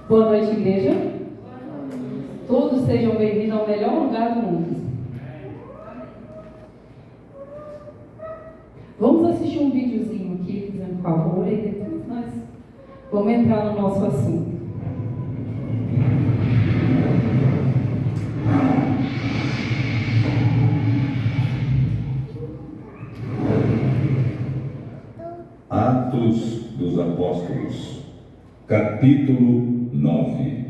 Boa noite, igreja. Todos sejam bem-vindos ao melhor lugar do mundo. Vamos assistir um videozinho aqui, fazendo um favor, e depois nós vamos entrar no nosso assunto. Atos dos Apóstolos, capítulo 9.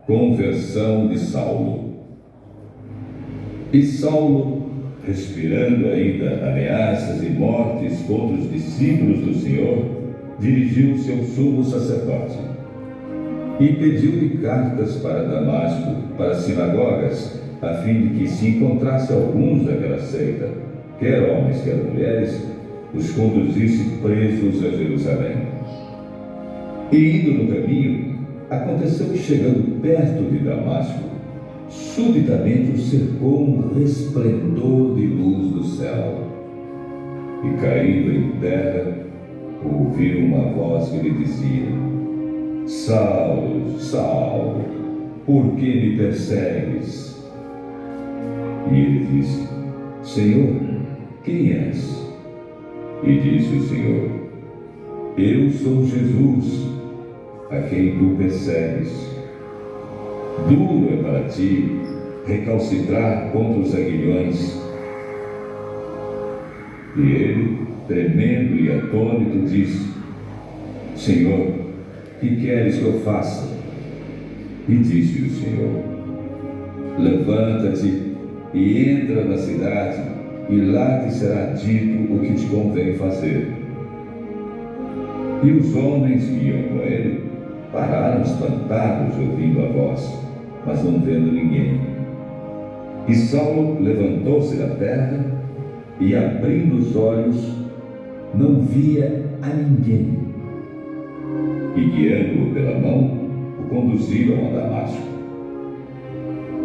Conversão de Saulo. E Saulo, respirando ainda ameaças e mortes contra os discípulos do Senhor, dirigiu-se ao sumo sacerdote e pediu-lhe cartas para Damasco, para as sinagogas, a fim de que se encontrasse alguns daquela seita, quer homens, quer mulheres, os conduzisse presos a Jerusalém. E indo no caminho, aconteceu que, chegando perto de Damasco, subitamente o cercou um resplendor de luz do céu. E caindo em terra, ouviu uma voz que lhe dizia: Saulo, Saulo, por que me persegues? E ele disse: Senhor, quem és? E disse o Senhor: Eu sou Jesus, a quem tu persegues. Duro é para ti recalcitrar contra os aguilhões. E ele, tremendo e atônito, disse: Senhor, que queres que eu faça? E disse o Senhor: Levanta-te e entra na cidade, e lá te será dito o que te convém fazer. E os homens que iam com ele pararam espantados, ouvindo a voz, mas não vendo ninguém. E Saulo levantou-se da terra e, abrindo os olhos, não via a ninguém. E, guiando-o pela mão, o conduziram a Damasco.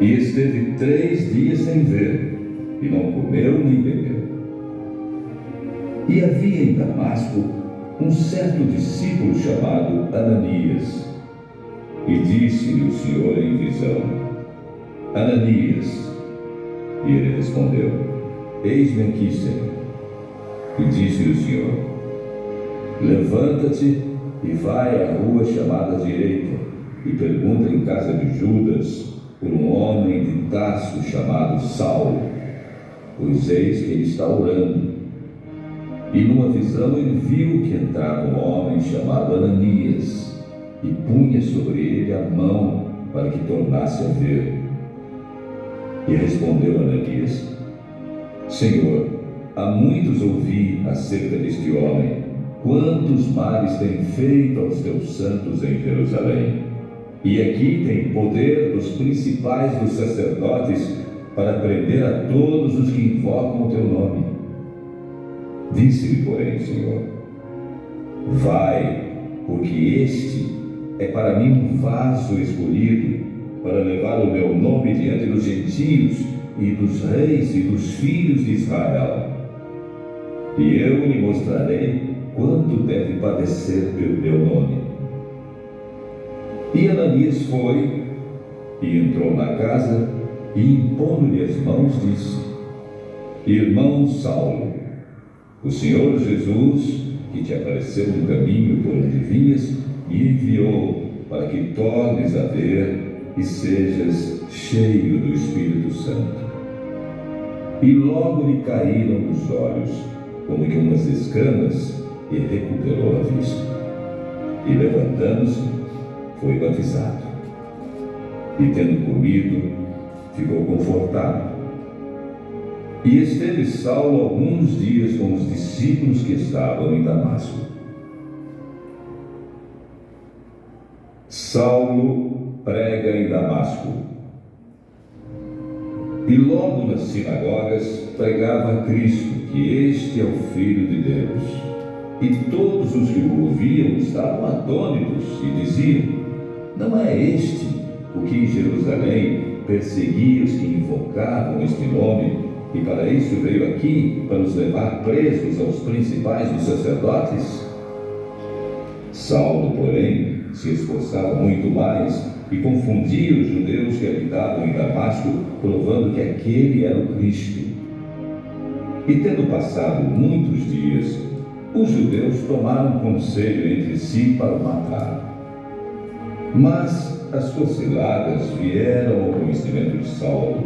E esteve 3 dias sem ver, e não comeu nem bebeu. E havia em Damasco um certo discípulo chamado Ananias. E disse-lhe o Senhor em visão: Ananias. E ele respondeu: Eis-me aqui, Senhor. E disse-lhe o Senhor: Levanta-te e vai à rua chamada Direita, e pergunta em casa de Judas por um homem de Tarso chamado Saulo, pois eis que ele está orando. E numa visão ele viu que entrava um homem chamado Ananias, e punha sobre ele a mão para que tornasse a ver. E respondeu Ananias: Senhor, há muitos ouvi acerca deste homem, quantos males tem feito aos teus santos em Jerusalém. E aqui tem poder dos principais dos sacerdotes para prender a todos os que invocam o teu nome. Disse-lhe, porém, o Senhor: Vai, porque este é para mim um vaso escolhido para levar o meu nome diante dos gentios e dos reis e dos filhos de Israel. E eu lhe mostrarei quanto deve padecer pelo meu nome. E Ananias foi e entrou na casa e, impondo-lhe as mãos, disse: Irmão Saulo, o Senhor Jesus, que te apareceu no caminho por onde vinhas, me enviou para que tornes a ver e sejas cheio do Espírito Santo. E logo lhe caíram os olhos, como que umas escamas, e recuperou a vista. E levantando-se, foi batizado. E tendo comido, ficou confortado. E esteve Saulo alguns dias com os discípulos que estavam em Damasco. Saulo prega em Damasco. E logo nas sinagogas pregava a Cristo, que este é o Filho de Deus. E todos os que o ouviam estavam atônitos e diziam: Não é este o que em Jerusalém perseguia os que invocavam este nome, e para isso veio aqui, para os levar presos aos principais dos sacerdotes? Saulo, porém, se esforçava muito mais e confundia os judeus que habitavam em Damasco, provando que aquele era o Cristo. E tendo passado muitos dias, os judeus tomaram conselho entre si para o matar. Mas as suas ciladas vieram ao conhecimento de Saulo,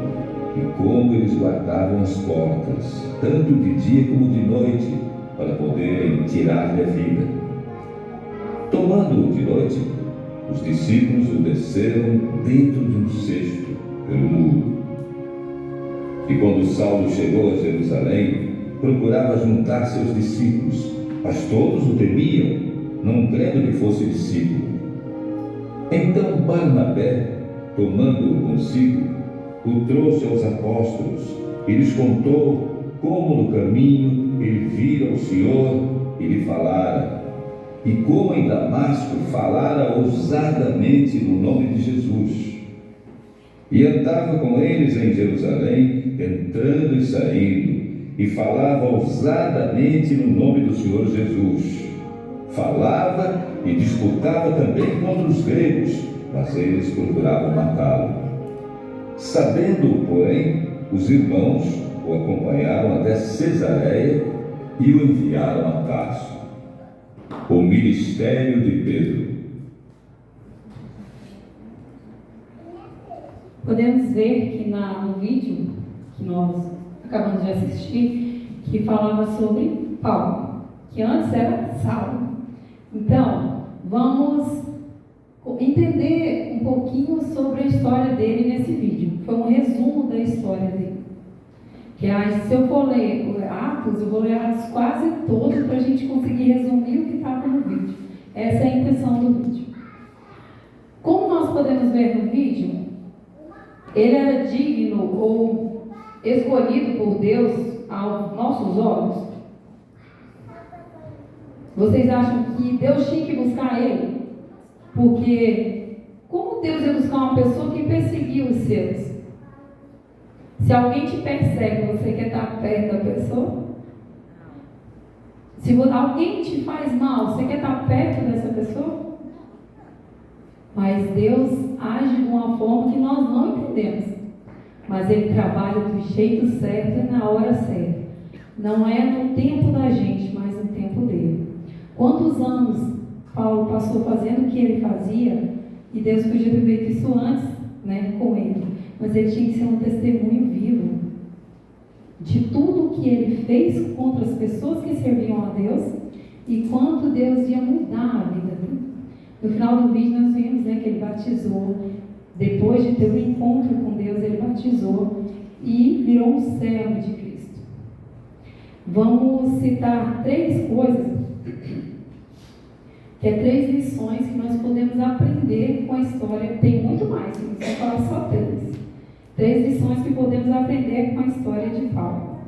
e como eles guardavam as portas, tanto de dia como de noite, para poderem tirar-lhe a vida. Tomando-o de noite, os discípulos o desceram dentro de um cesto, pelo muro. E quando Saulo chegou a Jerusalém, procurava juntar seus discípulos, mas todos o temiam, não crendo que fosse discípulo. Então Barnabé, tomando-o consigo, o trouxe aos apóstolos e lhes contou como no caminho ele vira o Senhor e lhe falara, e como em Damasco falara ousadamente no nome de Jesus. E andava com eles em Jerusalém, entrando e saindo, e falava ousadamente no nome do Senhor Jesus. Falava e disputava também contra os gregos, mas eles procuravam matá-lo. Sabendo, porém, os irmãos o acompanharam até Cesareia e o enviaram a Tarso. O ministério de Pedro. Podemos ver que no vídeo que nós acabamos de assistir, que falava sobre Paulo, que antes era Saulo. Então, vamos entender um pouquinho sobre a história dele nesse vídeo. Foi um resumo da história dele. Se eu for ler Atos, eu vou ler Atos quase todo para a gente conseguir resumir o que estava no vídeo. Essa é a intenção do vídeo. Como nós podemos ver no vídeo, ele era digno ou escolhido por Deus aos nossos olhos. Vocês acham que Deus tinha que buscar ele? Porque como Deus ia buscar uma pessoa que perseguia os seus? Se alguém te persegue, você quer estar perto da pessoa? Se alguém te faz mal, você quer estar perto dessa pessoa? Mas Deus age de uma forma que nós não entendemos. Mas Ele trabalha do jeito certo e na hora certa. Não é no tempo da gente, mas no tempo dele. Quantos anos Paulo passou fazendo o que ele fazia, e Deus podia ter feito isso antes, com ele. Mas ele tinha que ser um testemunho vivo de tudo o que ele fez contra as pessoas que serviam a Deus e quanto Deus ia mudar a vida dele. No final do vídeo nós vimos que ele batizou. Depois de ter um encontro com Deus, ele batizou e virou um servo de Cristo. Vamos citar 3 coisas, que é 3 lições que nós podemos aprender com a história. Tem muito mais, mas vou falar só 3 lições que podemos aprender com a história de Paulo.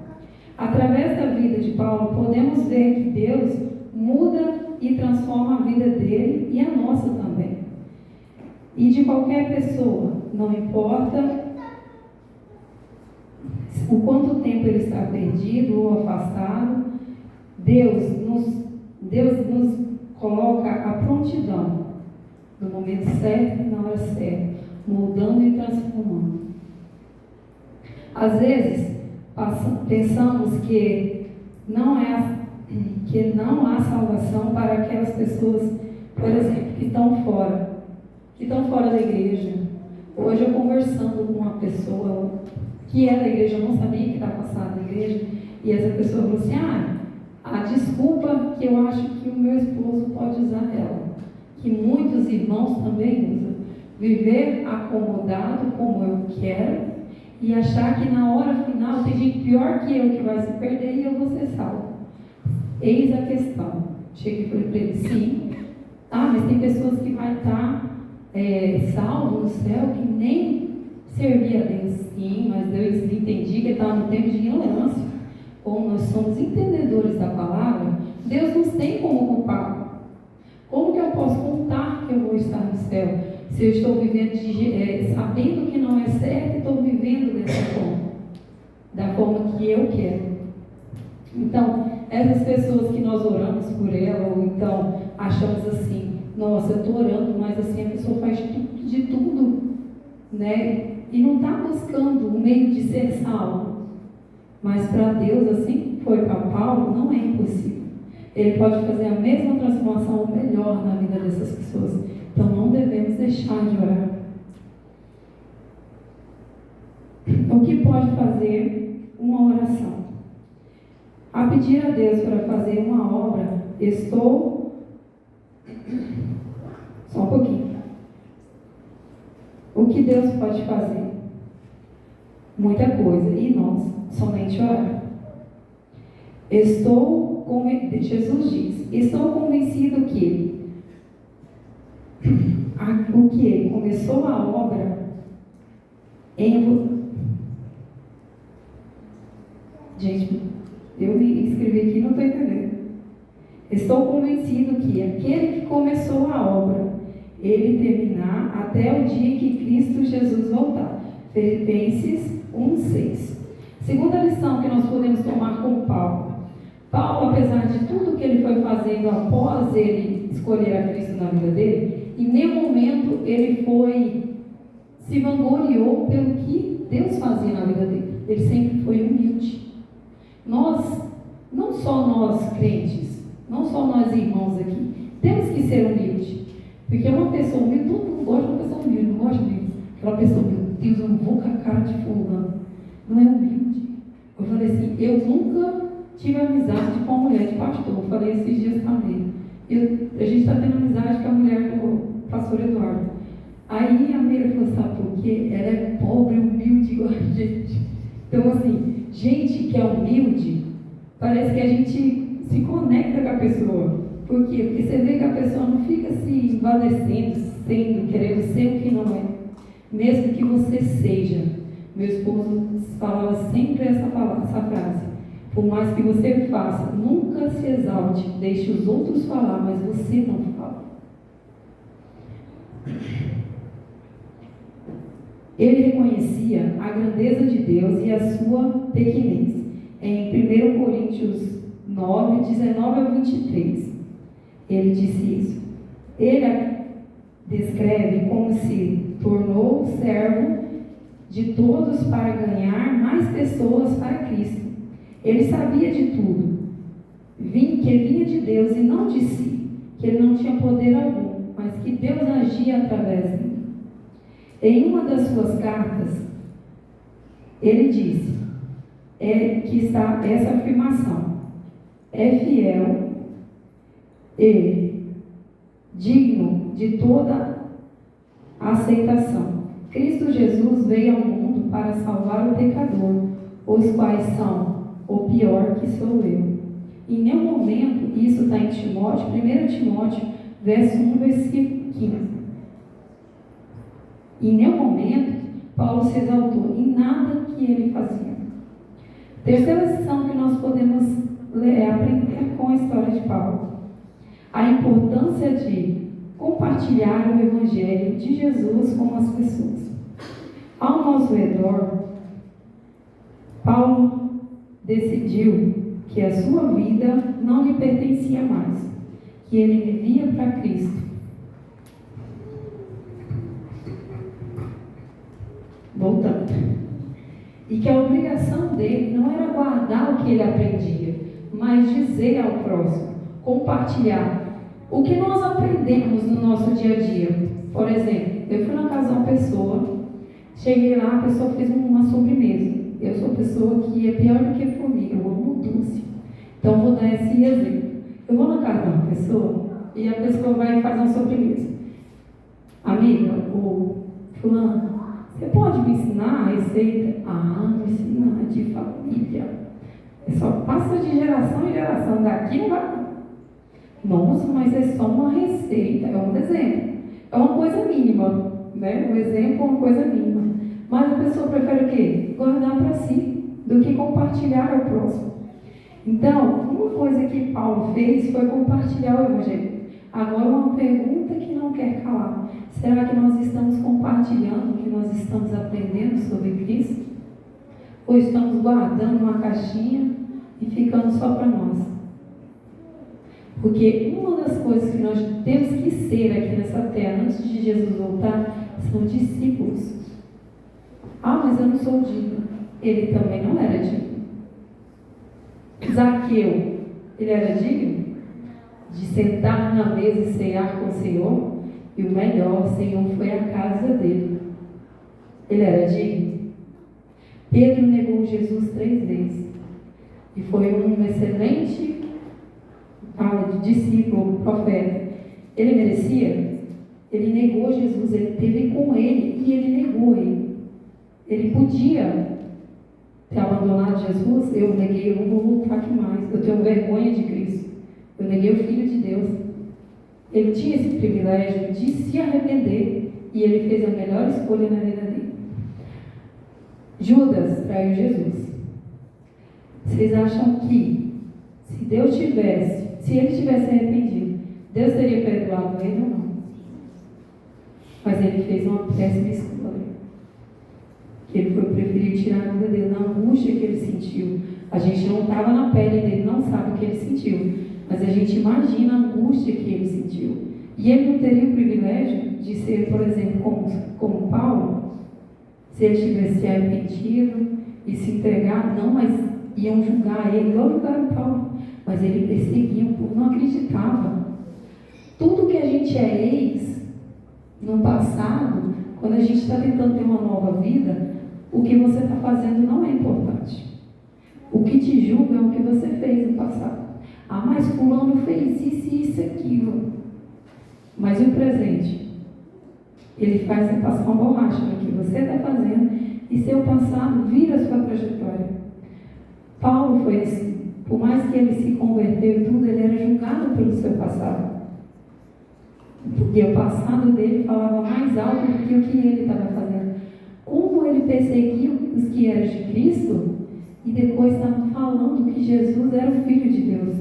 Através da vida de Paulo, podemos ver que Deus muda e transforma a vida dele e a nossa também. E de qualquer pessoa, não importa o quanto tempo ele está perdido ou afastado, Deus nos coloca a prontidão no momento certo e na hora certa, mudando e transformando. Às vezes, pensamos que não há salvação para aquelas pessoas, por exemplo, que estão fora da igreja. Hoje eu conversando com uma pessoa que é da igreja, eu não sabia que estava passada da igreja, e essa pessoa falou assim, a desculpa que eu acho que o meu esposo pode usar ela, que muitos irmãos também usam, viver acomodado como eu quero, e achar que na hora final tem gente pior que eu que vai se perder e eu vou ser salvo. Eis a questão. Cheguei e falei para ele, sim, mas tem pessoas que vai estar salvo no céu que nem servia a Deus. Sim, mas Deus entendia que estava no tempo de ignorância. Como nós somos entendedores da palavra, Deus nos tem como culpado. Como que eu posso contar que eu vou estar no céu, se eu estou vivendo sabendo que não é certo e estou vivendo dessa forma, da forma que eu quero? Então, essas pessoas que nós oramos por ela, ou então achamos assim, nossa, eu estou orando, mas assim a pessoa faz de tudo, né? E não está buscando o meio de ser salvo. Mas para Deus, assim foi para Paulo, não é impossível. Ele pode fazer a mesma transformação ou melhor na vida dessas pessoas. Então não devemos deixar de orar. O que pode fazer uma oração? A pedir a Deus para fazer uma obra, só um pouquinho. O que Deus pode fazer? Muita coisa. E nós? Somente orar. Jesus diz, estou convencido que o que começou a obra Gente, eu me inscrevi aqui e não estou entendendo. Estou convencido que aquele que começou a obra, ele terminar até o dia que Cristo Jesus voltar. Filipenses 1:6. Segunda lição que nós podemos tomar com Paulo. Paulo, apesar de tudo que ele foi fazendo após ele escolher a Cristo na vida dele, em nenhum momento ele se vangloriou pelo que Deus fazia na vida dele. Ele sempre foi humilde. Nós, não só nós crentes, não só nós irmãos aqui, temos que ser humildes. Porque uma pessoa humilde, todo mundo gosta de uma pessoa humilde, não gosta mesmo. Aquela pessoa, meu Deus, eu não vou com a cara de fulano. Não é humilde. Eu falei assim, eu nunca tive amizade com uma mulher de pastor. Eu falei esses dias também. A gente está tendo amizade com a mulher do pastor Eduardo. Aí a Meira falou, sabe por quê? Ela é pobre, humilde igual a gente. Então assim, gente que é humilde, parece que a gente se conecta com a pessoa. Por quê? Porque você vê que a pessoa não fica se envalecendo, querendo ser o que não é. Mesmo que você seja. Meu esposo falava sempre essa frase. Por mais que você faça, nunca se exalte. Deixe os outros falar, mas você não fala. Ele reconhecia a grandeza de Deus e a sua pequenez. Em 1 Coríntios 9, 19 a 23, ele disse isso. Ele a descreve como se tornou servo de todos para ganhar mais pessoas para Cristo. Ele sabia de tudo, que vinha de Deus e não de si, que ele não tinha poder algum, mas que Deus agia através dele. Em uma das suas cartas, ele disse que está essa afirmação: é fiel e digno de toda aceitação. Cristo Jesus veio ao mundo para salvar o pecador, os quais são o pior que sou eu. Em nenhum momento, isso está em Timóteo, 1 Timóteo, verso 1, versículo 15. Em nenhum momento, Paulo se exaltou em nada que ele fazia. Terceira lição que nós podemos aprender com a história de Paulo: a importância de compartilhar o Evangelho de Jesus com as pessoas. Ao nosso redor, Paulo decidiu que a sua vida não lhe pertencia mais, que ele vivia para Cristo. Voltando. E que a obrigação dele não era guardar o que ele aprendia, mas dizer ao próximo, compartilhar o que nós aprendemos no nosso dia a dia. Por exemplo, eu fui na casa de uma pessoa, cheguei lá, a pessoa fez uma sobremesa. Eu sou pessoa que é pior do que formiga, eu amo doce. Então vou dar esse exemplo. Eu vou na casa de uma pessoa e a pessoa vai fazer uma sobremesa. Amiga, o fulano, você pode me ensinar a receita? Me ensinar de família. É só passa de geração em geração, daqui não vai. Nossa, mas é só uma receita, é um exemplo. É uma coisa mínima, né? Um exemplo é uma coisa mínima. Mas a pessoa prefere o quê? Guardar para si, do que compartilhar ao próximo. Então, uma coisa que Paulo fez foi compartilhar o Evangelho. Agora, uma pergunta que não quer calar: será que nós estamos compartilhando o que nós estamos aprendendo sobre Cristo? Ou estamos guardando uma caixinha e ficando só para nós? Porque uma das coisas que nós temos que ser aqui nessa terra, antes de Jesus voltar, são discípulos. Ah, mas eu não sou digno. Ele também não era digno. Zaqueu, ele era digno de sentar na mesa e cear com o Senhor? E o melhor, o Senhor foi à casa dele. Ele era digno? Pedro negou Jesus 3 vezes. E foi um excelente discípulo, profeta. Ele merecia? Ele negou Jesus, ele esteve com ele e ele negou ele. Ele podia ter abandonado Jesus. Eu neguei, eu não vou voltar aqui mais. Eu tenho vergonha de Cristo. Eu neguei o Filho de Deus. Ele tinha esse privilégio de se arrepender e ele fez a melhor escolha na vida dele. Judas traiu Jesus. Vocês acham que se ele tivesse arrependido, Deus teria perdoado ele ou não? Mas ele fez uma péssima escolha. Ele preferiu tirar a vida dele, na angústia que ele sentiu. A gente não estava na pele dele, não sabe o que ele sentiu, mas a gente imagina a angústia que ele sentiu. E ele não teria o privilégio de ser, por exemplo, como Paulo, se ele tivesse se arrependido e se entregar, não, mas iam julgar ele, igual julgaram Paulo, mas ele perseguia, o povo não acreditava. Tudo que a gente é ex no passado, quando a gente está tentando ter uma nova vida, o que você está fazendo não é importante. O que te julga é o que você fez no passado. Ah, mas fulano fez isso, aquilo. Mas e o presente? Ele faz você passar uma borracha no que você está fazendo e seu passado vira a sua trajetória. Paulo foi assim. Por mais que ele se converteu e tudo, ele era julgado pelo seu passado. Porque o passado dele falava mais alto do que o que ele estava fazendo. Como ele perseguiu os que eram de Cristo e depois estava falando que Jesus era o Filho de Deus.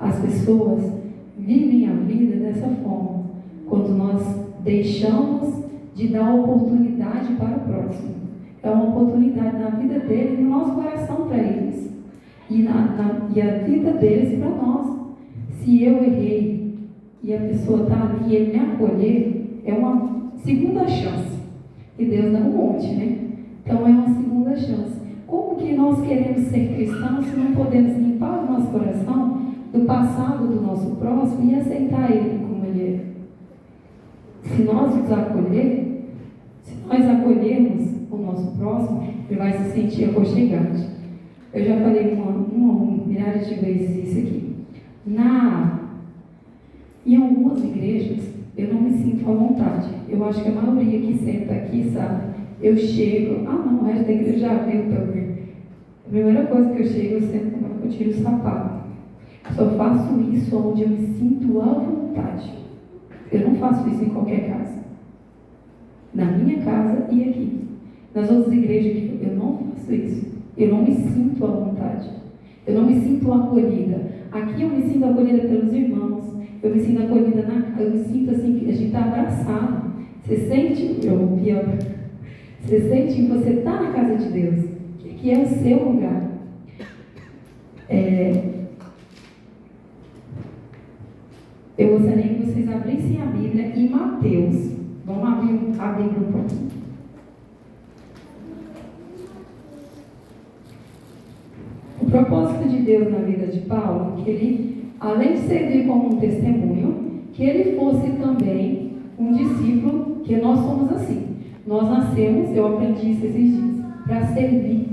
As pessoas vivem a vida dessa forma, quando nós deixamos de dar oportunidade para o próximo. É uma oportunidade na vida deles, no nosso coração para eles. E a vida deles para nós. Se eu errei e a pessoa está ali e ele me acolher, é uma segunda chance. E Deus dá um monte, né? Então é uma segunda chance. Como que nós queremos ser cristãos se não podemos limpar o nosso coração do passado do nosso próximo e aceitar ele como ele é? Se nós nos acolher, se nós acolhermos o nosso próximo, ele vai se sentir aconchegante. Eu já falei milhares de vezes isso aqui. Em algumas igrejas, eu não me sinto à vontade. Eu acho que a maioria que senta aqui sabe. Eu chego, o resto da igreja já viu também. A primeira coisa que eu chego, eu sento na hora que eu tiro o sapato. Só faço isso onde eu me sinto à vontade. Eu não faço isso em qualquer casa. Na minha casa e aqui. Nas outras igrejas, eu não faço isso. Eu não me sinto à vontade. Eu não me sinto acolhida. Aqui eu me sinto acolhida pelos irmãos. Eu me sinto acolhida eu me sinto assim, que a gente está abraçado. Você sente, você sente que você está na casa de Deus, que é o seu lugar. Eu gostaria que vocês abrissem a Bíblia em Mateus. Vamos abrir a Bíblia um pouquinho. O propósito de Deus na vida de Paulo é que ele, além de servir como um testemunho, que ele fosse também um discípulo, que nós somos assim. Nós nascemos, eu aprendi isso esses dias, para servir.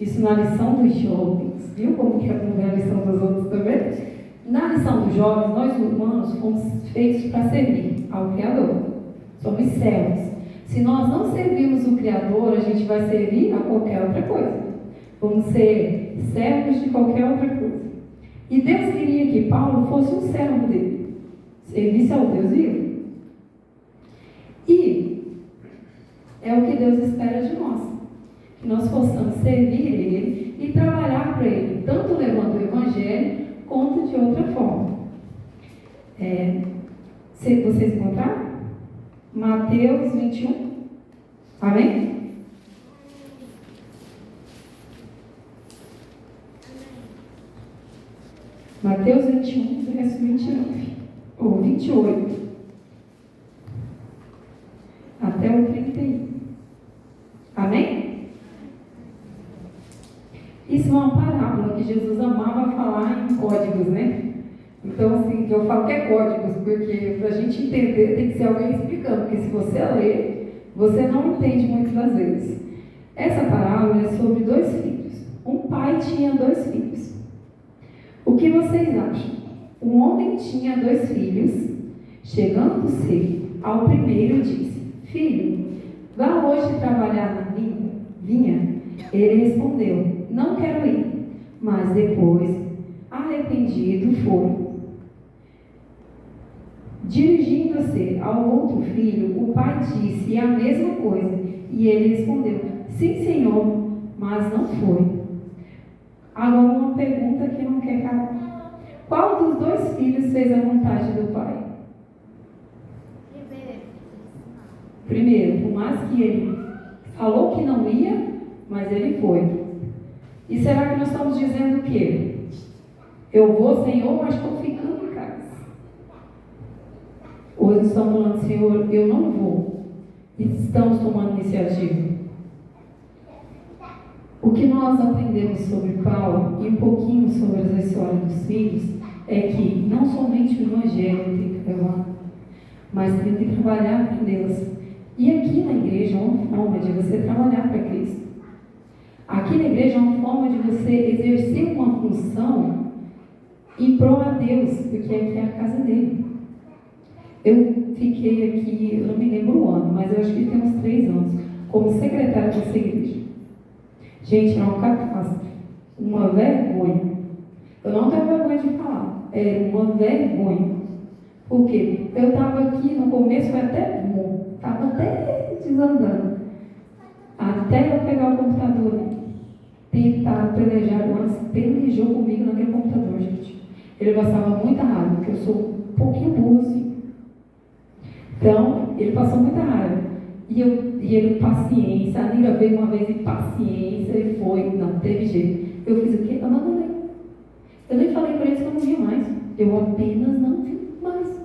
Isso na lição dos jovens. Viu como que é a lição dos outros também? Na lição dos jovens, nós humanos fomos feitos para servir ao Criador. Somos servos. Se nós não servirmos o Criador, a gente vai servir a qualquer outra coisa. Vamos ser servos de qualquer outra coisa. E Deus queria que Paulo fosse um servo dele. Servisse ao Deus vivo. E é o que Deus espera de nós. Que nós possamos servir Ele e trabalhar para Ele, tanto levando o Evangelho, quanto de outra forma. Vocês encontraram? Mateus 21. Amém? Mateus 21, verso 29, ou 28, até o 31. Amém? Isso é uma parábola que Jesus amava falar em códigos, né? Então, assim, eu falo que é códigos, porque para a gente entender tem que ser alguém explicando, porque se você ler, você não entende muitas das vezes. Essa parábola é sobre 2 filhos. Um pai tinha 2 filhos. O que vocês acham? Um homem tinha 2 filhos. Chegando-se ao primeiro, disse: Filho, vá hoje trabalhar na vinha. Ele respondeu: Não quero ir. Mas depois, arrependido, foi. Dirigindo-se ao outro filho, o pai disse a mesma coisa. E ele respondeu: Sim, senhor, mas não foi. Agora uma pergunta que não quer calar. Qual dos 2 filhos fez a vontade do pai? Primeiro, por mais que ele falou que não ia, mas ele foi. E será que nós estamos dizendo o quê? Eu vou, Senhor, mas estou ficando em casa. Hoje estamos falando: Senhor, eu não vou. E estamos tomando iniciativa. O que nós aprendemos sobre Paulo e um pouquinho sobre a história dos filhos é que não somente o Evangelho tem que levar, mas tem que trabalhar para Deus. E aqui na igreja é uma forma de você trabalhar para Cristo. Aqui na igreja é uma forma de você exercer uma função em prol a Deus, porque aqui é a casa dele. Eu fiquei aqui, eu não me lembro o ano, mas eu acho que tem uns 3 anos, como secretária dessa igreja. Gente, era uma catástrofe, uma vergonha. Eu não tenho vergonha de falar, era uma vergonha. Por quê? Eu estava aqui, no começo foi até bom, estava até desandando. Até eu pegar o computador ali. Tentaram pelejar, mas pelejou comigo naquele computador, gente. Ele passava muita raiva, porque eu sou um pouquinho burro assim. Então, ele passou muita raiva. E ele, paciência, a Nira veio uma vez em paciência e foi, não teve jeito. Eu fiz o quê? Eu não falei. Eu nem falei para eles que eu não via mais. Eu apenas não vi mais.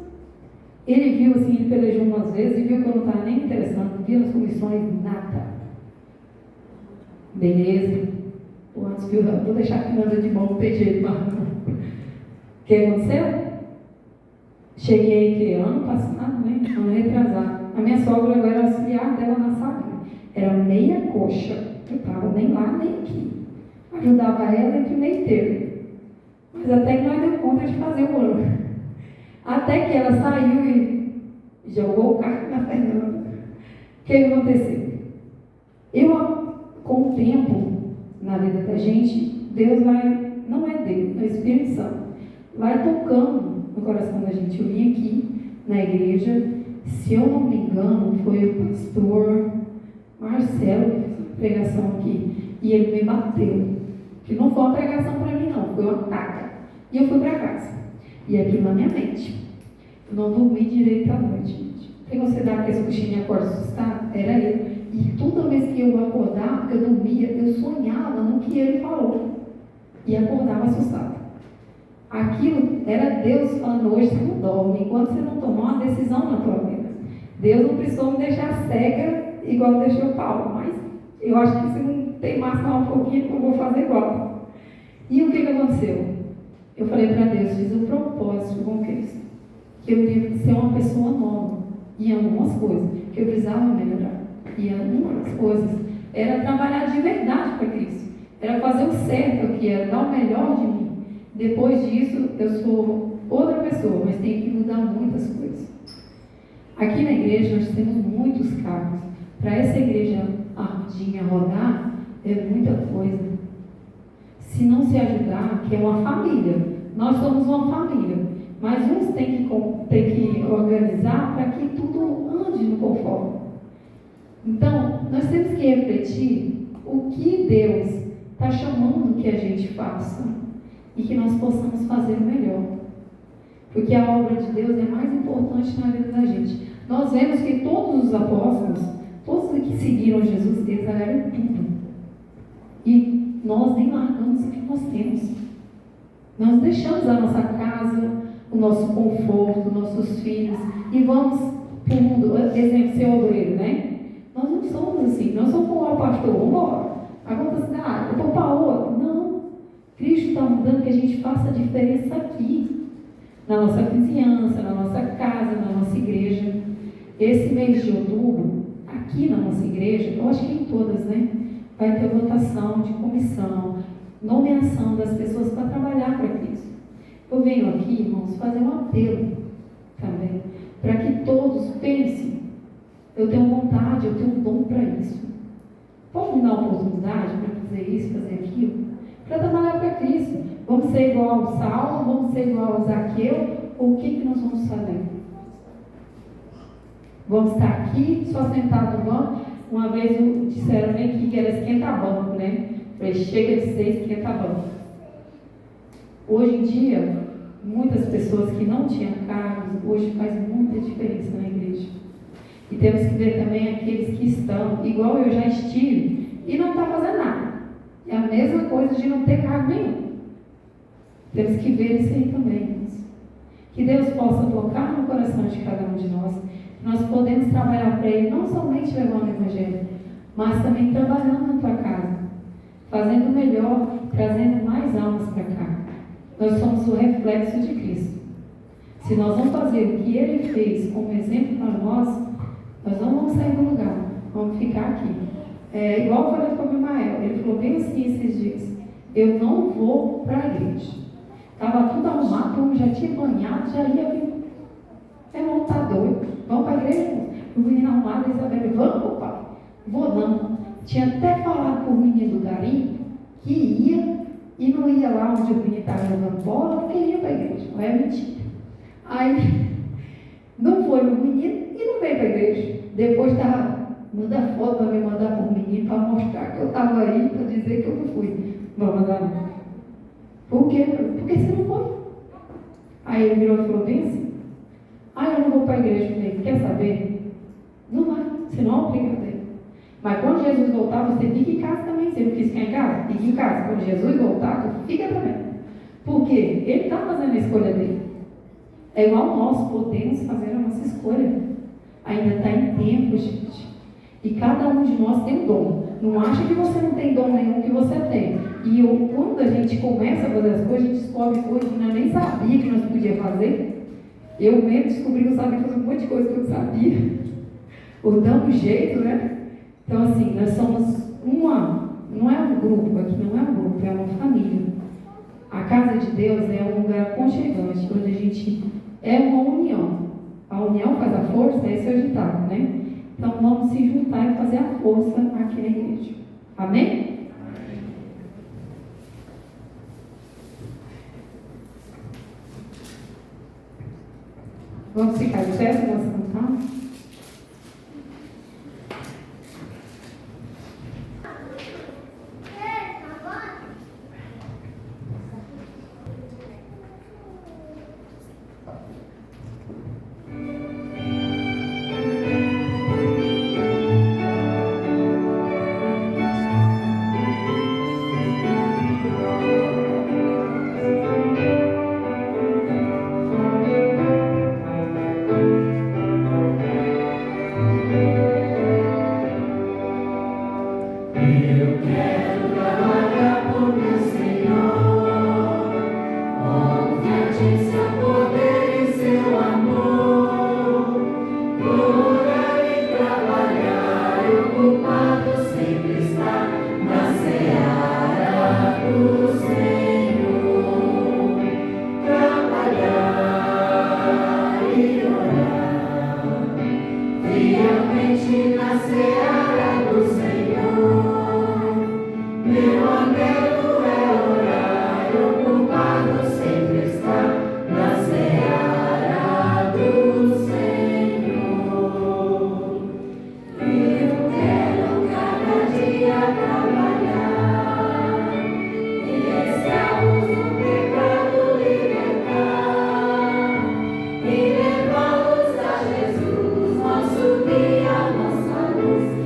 Ele viu assim, ele pelejou umas vezes e viu que eu não estava nem me interessando, não via nas comissões, nada. Beleza. Antes viu, vou deixar a Fernanda de mão, não tem jeito, mas não. O que aconteceu? Cheguei que ano passado, né? Ano retrasado. A minha sogra agora era auxiliar dela na sala. Era meia coxa. Eu estava nem lá, nem aqui. Ajudava ela entre meio termo. Mas até que nós deu conta de fazer o ano. Até que ela saiu e jogou o carro na Fernanda. O que aconteceu? Com o tempo, na vida da gente, Deus vai, não é Deus, é o Espírito Santo, vai tocando no coração da gente. Eu vim aqui na igreja, se eu não me engano, foi o pastor Marcelo que fez uma pregação aqui, e ele me bateu. Que não foi uma pregação para mim, não, foi uma taca. E eu fui para casa. E aqui na minha mente, eu não dormi direito à noite, gente. Tem você dar aquele coxinha e acorda assustado? Era ele. E toda vez que eu acordava, que eu dormia, eu sonhava no que ele falou. E acordava assustado. Aquilo era Deus falando: hoje você não dorme, enquanto você não tomar uma decisão na tua vida. Deus não precisou me deixar cega, igual deixou Paulo, mas eu acho que se não tem máxima um pouquinho, eu vou fazer igual. E o que aconteceu? Eu falei para Deus, fiz um propósito com Cristo, que eu iria ser uma pessoa nova em algumas coisas, que eu precisava melhorar. E uma das coisas era trabalhar de verdade para Cristo, era fazer o certo, que era dar o melhor de mim. Depois disso, eu sou outra pessoa, mas tenho que mudar muitas coisas. Aqui na igreja nós temos muitos cargos. Para essa igreja ardinha rodar, é muita coisa. Se não se ajudar, que é uma família, nós somos uma família, mas uns têm que organizar para que tudo ande no conforme. Então, nós temos que refletir o que Deus está chamando que a gente faça e que nós possamos fazer o melhor. Porque a obra de Deus é mais importante na vida da gente. Nós vemos que todos os apóstolos, todos que seguiram Jesus, eles eram tudo. E nós nem largamos o que nós temos. Nós deixamos a nossa casa, o nosso conforto, nossos filhos, e vamos para o mundo, exemplo, ser obreiro, né? Nós não somos assim, nós somos como o pastor, vamos embora, agora para a cidade, eu vou para outra. Não, Cristo está mudando que a gente faça a diferença aqui, na nossa vizinhança, na nossa casa, na nossa igreja. Esse mês de outubro, aqui na nossa igreja, eu acho que em todas, né? Vai ter votação de comissão, nomeação das pessoas para trabalhar para Cristo. Eu venho aqui, irmãos, fazer um apelo também, para que todos pensem, eu tenho vontade, eu tenho dom para isso. Pode me dar uma oportunidade para fazer isso, fazer aquilo? Para trabalhar para Cristo. Vamos ser igual ao Saulo, vamos ser igual ao Zaqueu, ou o que nós vamos fazer? Vamos estar aqui, só sentado no banco. Uma vez disseram aqui que era esquenta-banco, né? Falei, chega de ser esquenta-banco. Hoje em dia, muitas pessoas que não tinham cargos, hoje faz muita diferença na igreja. E temos que ver também aqueles que estão, igual eu já estive, e não está fazendo nada. É a mesma coisa de não ter cargo nenhum. Temos que ver isso aí também, irmãos. Que Deus possa tocar no coração de cada um de nós. Nós podemos trabalhar para Ele, não somente levando o Evangelho, mas também trabalhando na tua casa, fazendo melhor, trazendo mais almas para cá. Nós somos o reflexo de Cristo. Se nós não fazer o que Ele fez como exemplo para nós não vamos sair do lugar, vamos ficar aqui. Igual eu falei com o Abimael, ele falou bem assim esses dias, eu não vou para a igreja. Estava tudo arrumado, como já tinha banhado, já ia vir. Irmão, tá doido? Vamos para a igreja? O menino arrumado, a Isabel, vamos, pai? Vou não. Tinha até falado com o menino do Gari que ia e não ia lá onde o menino estava jogando bola, porque ia para a igreja. Não é mentira. Aí, não foi no menino e não veio para a igreja. Depois manda foto para me mandar para o menino para mostrar que eu estava aí, para dizer que eu não fui. Vou mandar não. Por quê? Porque você não foi. Aí ele virou e falou bem assim, eu não vou para a igreja. Eu falei, quer saber? Não vai, você não é obrigado a ir. Mas quando Jesus voltar, você fica em casa também. Você não quis ficar em casa? Fica em casa. Quando Jesus voltar, fica também. Por quê? Ele está fazendo a escolha dele. É igual nós podemos fazer a nossa escolha. Ainda está em tempo, gente. E cada um de nós tem um dom. Não acha que você não tem dom nenhum, que você tem. E quando a gente começa a fazer as coisas, a gente descobre coisas que nós nem sabia que nós podíamos fazer. Eu mesmo descobri que eu sabia fazer um monte de coisa que eu não sabia. Ou dando jeito, né? Então, assim, nós somos não é um grupo aqui, não é um grupo, é uma família. A casa de Deus é um lugar aconchegante, onde a gente é uma união. A união faz a força, esse é o ditado, né? Então, vamos se juntar e fazer a força aqui na igreja. Amém? Vamos ficar de pé, vamos cantar? E levá-los a Jesus, nosso guia, nossa luz.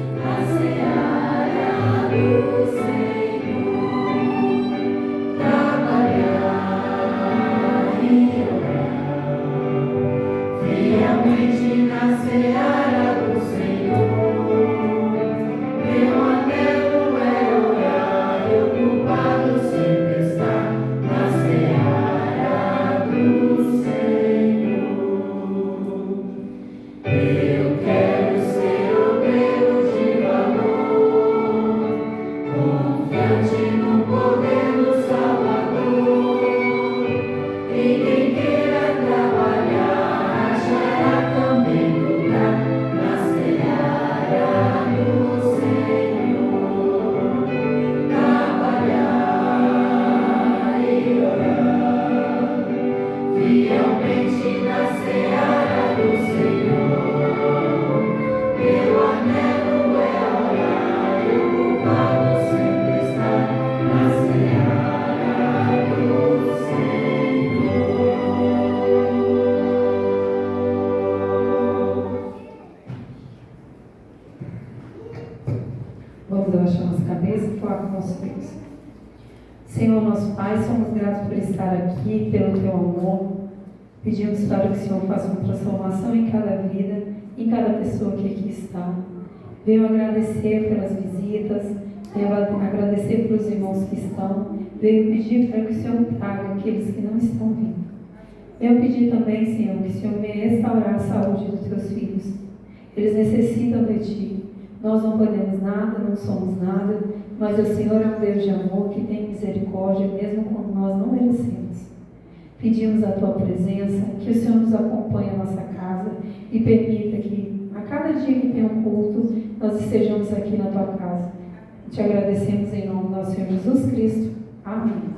cabeça e falar com o nosso Deus. Senhor, nosso Pai, somos gratos por estar aqui, pelo Teu amor. Pedimos para que o Senhor faça uma transformação em cada vida, em cada pessoa que aqui está. Venho agradecer pelas visitas, venho agradecer pelos irmãos que estão. Venho pedir para que o Senhor traga aqueles que não estão vindo. Venho pedir também, Senhor, que o Senhor venha restaurar a saúde dos Teus filhos. Eles necessitam de Ti. Nós não podemos nada, não somos nada, mas o Senhor é um Deus de amor que tem misericórdia, mesmo quando nós não merecemos. Pedimos a Tua presença, que o Senhor nos acompanhe à nossa casa e permita que a cada dia que tem um culto, nós estejamos aqui na Tua casa. Te agradecemos em nome do nosso Senhor Jesus Cristo. Amém.